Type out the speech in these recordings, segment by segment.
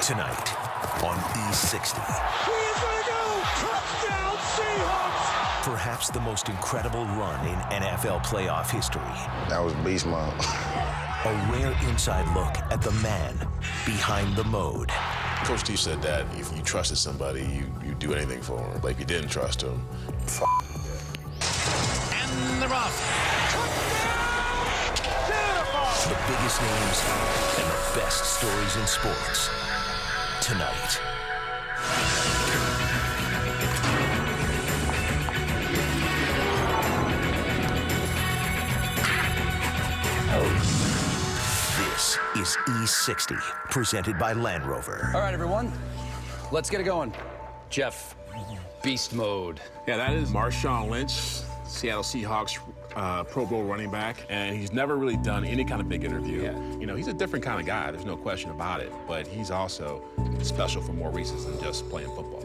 Tonight on E60. He is going to go! Touchdown Seahawks! Perhaps the most incredible run in NFL playoff history. That was beast mode. A rare inside look at the man behind the mode. Coach T said that if you trusted somebody, you do anything for them. Like if you didn't trust them, And they're off. Touchdown! Beautiful! The biggest names and the best stories in sports. Tonight. This is E60, presented by Land Rover. All right, everyone, let's get it going. Jeff, beast mode. Yeah, that is Marshawn Lynch, Seattle Seahawks Pro Bowl running back, and he's never really done any kind of big interview. Yeah. You know, he's a different kind of guy, there's no question about it, but he's also special for more reasons than just playing football.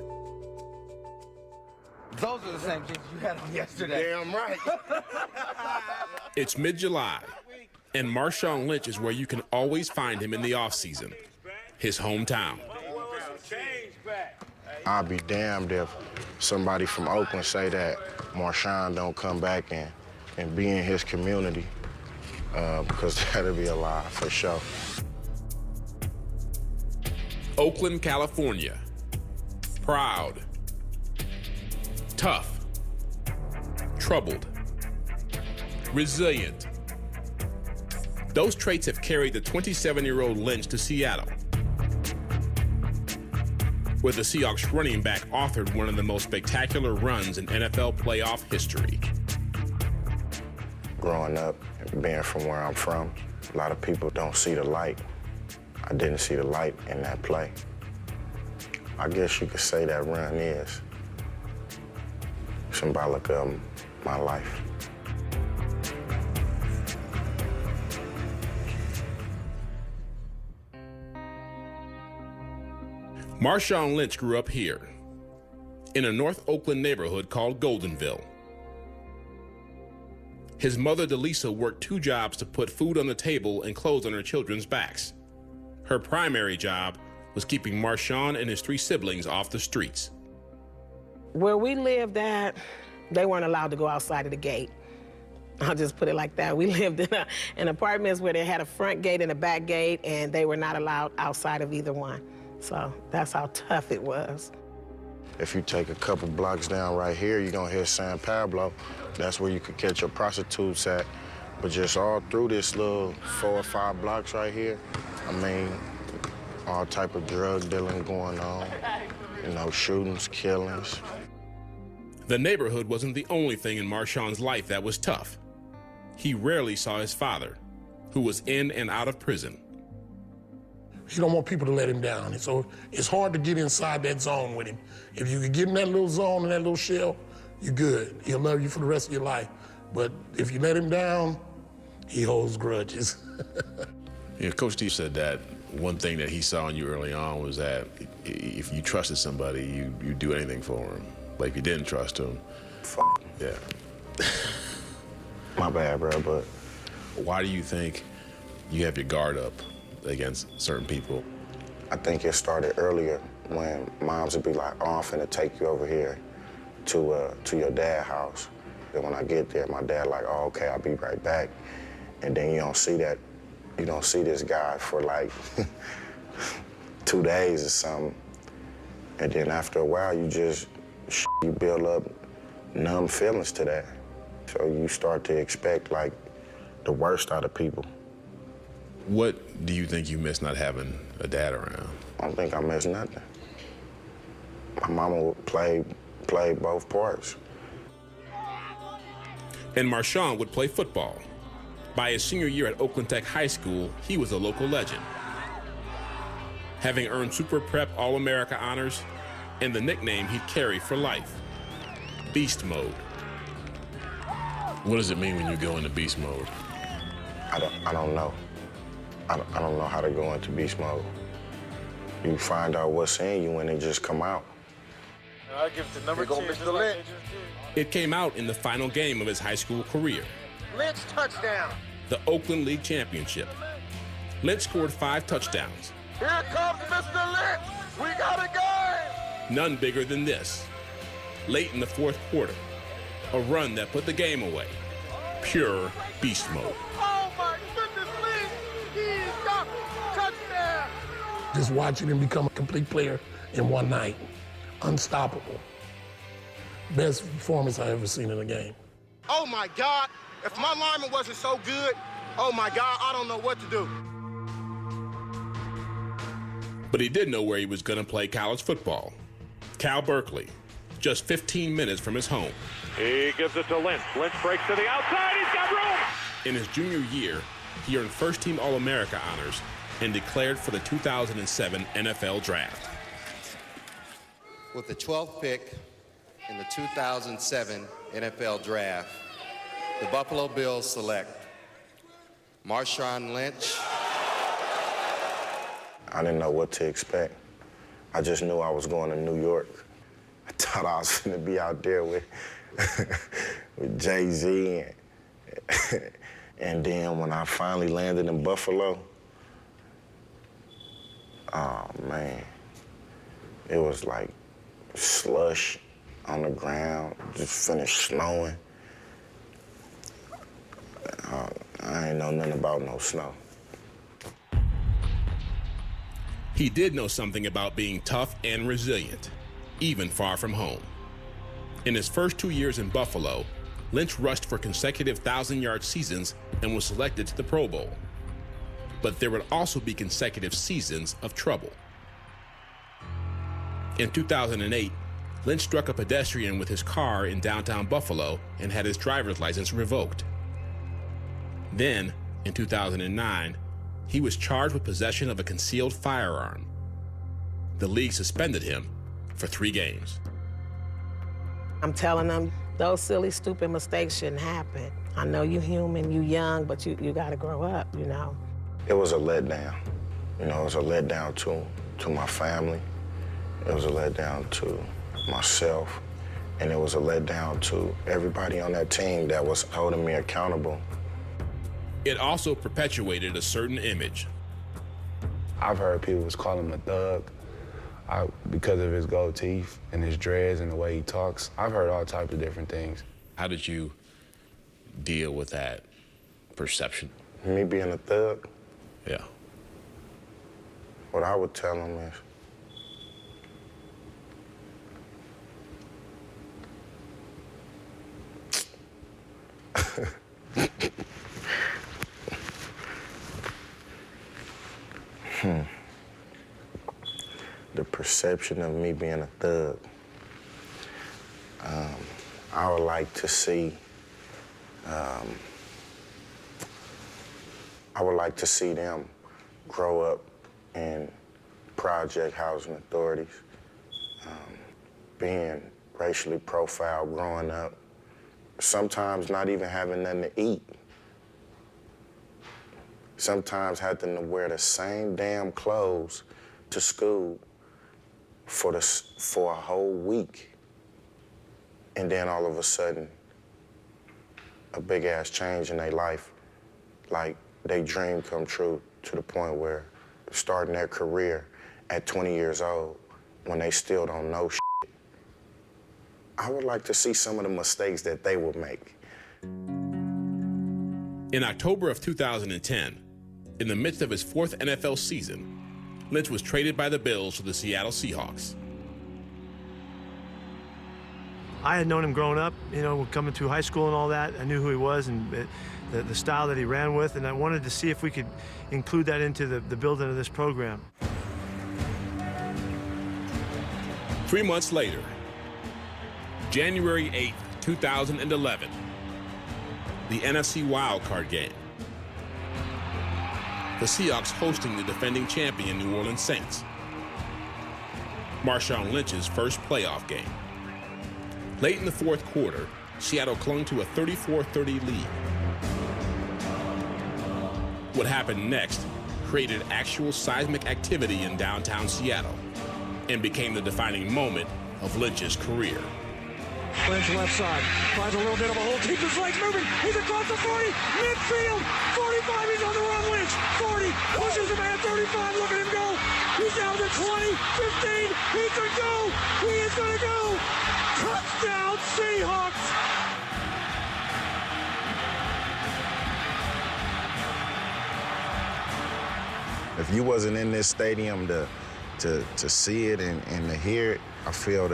Those are the same things you had on yesterday. Damn right. It's mid-July, and Marshawn Lynch is where you can always find him in the offseason, his hometown. I'll be damned if somebody from Oakland say that Marshawn don't come back and be in his community, because that'll be a lie for sure. Oakland, California. Proud. Tough. Troubled. Resilient. Those traits have carried the 27-year-old Lynch to Seattle, where the Seahawks running back authored one of the most spectacular runs in NFL playoff history. Growing up and being from where I'm from, a lot of people don't see the light. I didn't see the light in that play. I guess you could say that run is symbolic of my life. Marshawn Lynch grew up here, in a North Oakland neighborhood called Goldenville. His mother, Delisa, worked 2 jobs to put food on the table and clothes on her children's backs. Her primary job was keeping Marshawn and his 3 siblings off the streets. Where we lived at, they weren't allowed to go outside of the gate. I'll just put it like that. We lived in apartments where they had a front gate and a back gate, and they were not allowed outside of either one. So that's how tough it was. If you take a couple blocks down right here, you're gonna hit San Pablo. That's where you could catch your prostitutes at. But just all through this little 4 or 5 blocks right here, I mean, all type of drug dealing going on. You know, shootings, killings. The neighborhood wasn't the only thing in Marshawn's life that was tough. He rarely saw his father, who was in and out of prison. He don't want people to let him down. So it's hard to get inside that zone with him. If you can get in that little zone, in that little shell, you're good. He'll love you for the rest of your life. But if you let him down, he holds grudges. you know, Coach T said that one thing that he saw in you early on was that if you trusted somebody, you do anything for them. Like if you didn't trust them, yeah. My bad, bro, but why do you think you have your guard up against certain people? I think it started earlier when moms would be like, oh, I'm finna take you over here to your dad's house. And when I get there, my dad like, oh, okay, I'll be right back. And then you don't see this guy for like 2 days or something. And then after a while, you build up numb feelings to that. So you start to expect like the worst out of people. What do you think you miss not having a dad around? I don't think I miss nothing. My mama would play both parts. And Marshawn would play football. By his senior year at Oakland Tech High School, he was a local legend, having earned Super Prep All-America honors and the nickname he'd carry for life, Beast Mode. What does it mean when you go into beast mode? I don't know. I don't know how to go into beast mode. You find out what's in you when it just come out. I give it to number 2, Mr. Lynch. It came out in the final game of his high school career, Lynch touchdown. the Oakland League Championship. Lynch scored 5 touchdowns, Here comes Mr. Lynch. We got a game. None bigger than this. Late in the fourth quarter, a run that put the game away. Pure beast mode. Oh my goodness, Lynch. He's got touchdown. Just watching him become a complete player in one night. Unstoppable. Best performance I ever seen in a game. Oh my God. If my lineman wasn't so good, oh my God, I don't know what to do. But he did know where he was going to play college football. Cal Berkeley, just 15 minutes from his home. He gives it to Lynch. Lynch breaks to the outside. He's got room. In his junior year, he earned first-team All-America honors and declared for the 2007 NFL Draft. With the 12th pick in the 2007 NFL Draft, the Buffalo Bills select Marshawn Lynch. I didn't know what to expect. I just knew I was going to New York. I thought I was going to be out there with, with Jay-Z. And then when I finally landed in Buffalo, oh, man. It was like slush on the ground, just finished snowing. I ain't know nothing about no snow. He did know something about being tough and resilient, even far from home. In his first 2 years in Buffalo, Lynch rushed for consecutive 1,000-yard seasons and was selected to the Pro Bowl. But there would also be consecutive seasons of trouble. In 2008, Lynch struck a pedestrian with his car in downtown Buffalo and had his driver's license revoked. Then, in 2009, he was charged with possession of a concealed firearm. The league suspended him for 3 games. I'm telling them, those silly, stupid mistakes shouldn't happen. I know you're human, you're young, but you gotta grow up, you know? It was a letdown. You know, it was a letdown to my family. It was a letdown to myself. And it was a letdown to everybody on that team that was holding me accountable. It also perpetuated a certain image. I've heard people was calling him a thug because of his gold teeth and his dreads and the way he talks. I've heard all types of different things. How did you deal with that perception? Me being a thug? Yeah. What I would tell him is, the perception of me being a thug. I would like to see, them grow up in project housing authorities, being racially profiled growing up, sometimes not even having nothing to eat. Sometimes having to wear the same damn clothes to school for a whole week. And then all of a sudden, a big ass change in their life, like their dream come true to the point where starting their career at 20 years old when they still don't know shit. I would like to see some of the mistakes that they would make. In October of 2010, in the midst of his 4th NFL season, Lynch was traded by the Bills to the Seattle Seahawks. I had known him growing up, you know, coming through high school and all that. I knew who he was and the style that he ran with, and I wanted to see if we could include that into the building of this program. 3 months later, January 8th, 2011, the NFC wildcard game. The Seahawks hosting the defending champion New Orleans Saints. Marshawn Lynch's first playoff game. Late in the fourth quarter, Seattle clung to a 34-30 lead. What happened next created actual seismic activity in downtown Seattle and became the defining moment of Lynch's career. Lynch left side, finds a little bit of a hole, keeps his legs moving, he's across the 40, midfield, 45, he's on the run, Lynch, 40, pushes the man, 35, look at him go, He's down to 20, 15. He could go. He is going to go. Touchdown, Seahawks. If you wasn't in this stadium to see it and to hear it, I feel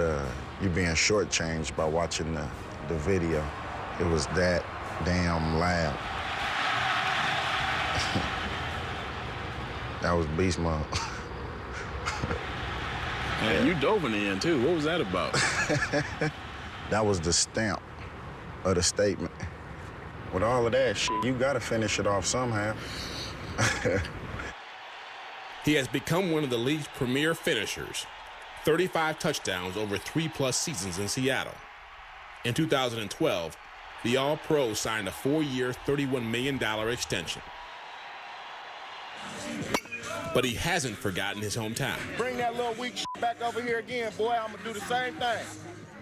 you're being shortchanged by watching the video. It was that damn loud. That was beast mode. And you dove in the end, too. What was that about? That was the stamp of the statement. With all of that shit, you gotta finish it off somehow. He has become one of the league's premier finishers. 35 touchdowns over 3+ seasons in Seattle. In 2012, the All-Pro signed a 4-year, $31 million extension. But he hasn't forgotten his hometown. Bring that little weak shit back over here again, boy. I'm gonna do the same thing.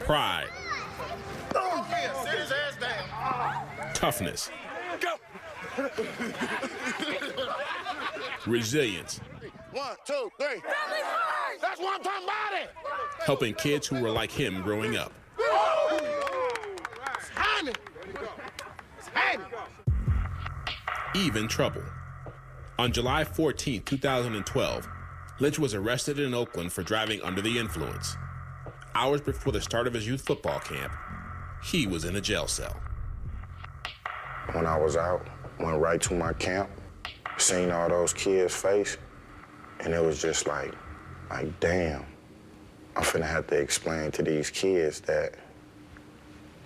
Pride. Oh, yeah, sit his ass down. Toughness. Go. Resilience. 1, 2, 3. That's what I'm talking about it. Helping kids who were like him growing up. It's happening. It's happening. Even trouble. On July 14, 2012, Lynch was arrested in Oakland for driving under the influence. Hours before the start of his youth football camp, he was in a jail cell. When I was out, went right to my camp, seen all those kids' face, and it was just like, damn, I'm finna have to explain to these kids that,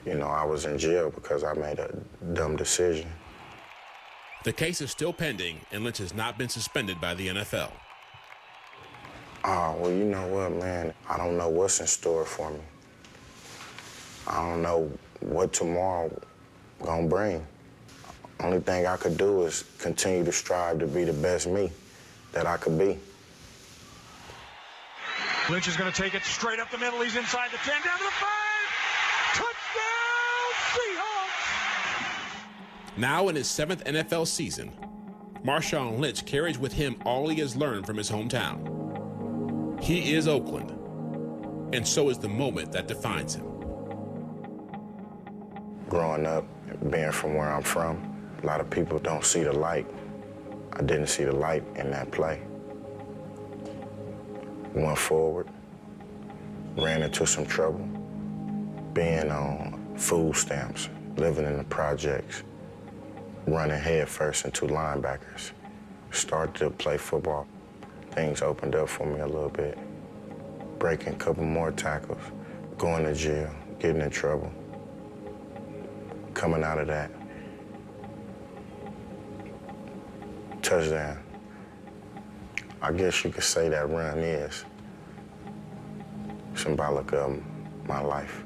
I was in jail because I made a dumb decision. The case is still pending, and Lynch has not been suspended by the NFL. Oh, well, you know what, man? I don't know what's in store for me. I don't know what tomorrow gonna bring. Only thing I could do is continue to strive to be the best me that I could be. Lynch is going to take it straight up the middle. He's inside the 10, down to the 5. Touchdown, Seahawks! Now in his 7th NFL season, Marshawn Lynch carries with him all he has learned from his hometown. He is Oakland, and so is the moment that defines him. Growing up, being from where I'm from, a lot of people don't see the light. I didn't see the light in that play. Went forward, ran into some trouble, being on food stamps, living in the projects, running headfirst into linebackers. Started to play football. Things opened up for me a little bit. Breaking a couple more tackles, going to jail, getting in trouble. Coming out of that, touchdown. I guess you could say that run is symbolic of my life.